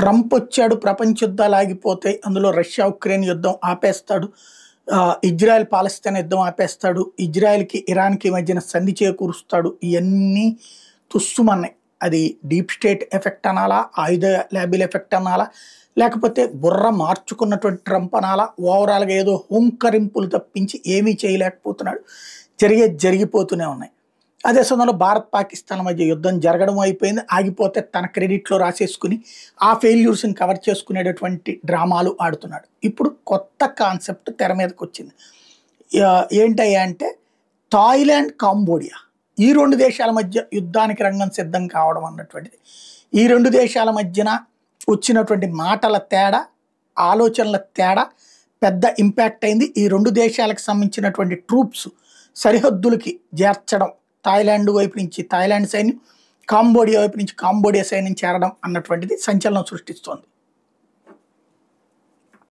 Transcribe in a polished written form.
Trump వచ్చాడు, ప్రపంచ యుద్ధాలు ఆగిపోతాయి, అందులో రష్యా ఉక్రెయిన్ యుద్ధం ఆపేస్తాడు, ఇజ్రాయెల్ పాలస్తీనా యుద్ధం ఆపేస్తాడు, ఇజ్రాయెల్కి ఇరాన్కి మధ్యన సంధి చేకూరుస్తాడు, ఇవన్నీ తుస్సుమన్నాయి. అది డీప్ స్టేట్ ఎఫెక్ట్ అనాలా, ఆయుధ ల్యాబిల్ ఎఫెక్ట్ అనాలా, లేకపోతే బుర్ర మార్చుకున్నటువంటి ట్రంప్ అనాలా, ఓవరాల్గా ఏదో హుంకరింపులు తప్పించి ఏమీ చేయలేకపోతున్నాడు. జరిగిపోతూనే ఉన్నాయి. అదే సమయంలో భారత్ పాకిస్తాన్ మధ్య యుద్ధం జరగడం అయిపోయింది, ఆగిపోతే తన క్రెడిట్లో రాసేసుకుని ఆ ఫెయిల్యూర్స్ని కవర్ చేసుకునేటటువంటి డ్రామాలు ఆడుతున్నాడు. ఇప్పుడు కొత్త కాన్సెప్ట్ తెర మీదకి వచ్చింది. ఏంటయ్యా అంటే థాయిలాండ్, కాంబోడియా ఈ రెండు దేశాల మధ్య యుద్ధానికి రంగం సిద్ధం కావడం అన్నటువంటిది. ఈ రెండు దేశాల మధ్యన వచ్చినటువంటి మాటల తేడా, ఆలోచనల తేడా పెద్ద ఇంపాక్ట్ అయింది. ఈ రెండు దేశాలకు సంబంధించినటువంటి ట్రూప్స్ సరిహద్దులకి చేర్చడం, థాయిలాండ్ వైపు నుంచి థాయిలాండ్ సైన్యం, కాంబోడియా వైపు నుంచి కాంబోడియా సైన్యం చేరడం అన్నటువంటిది సంచలనం సృష్టిస్తోంది.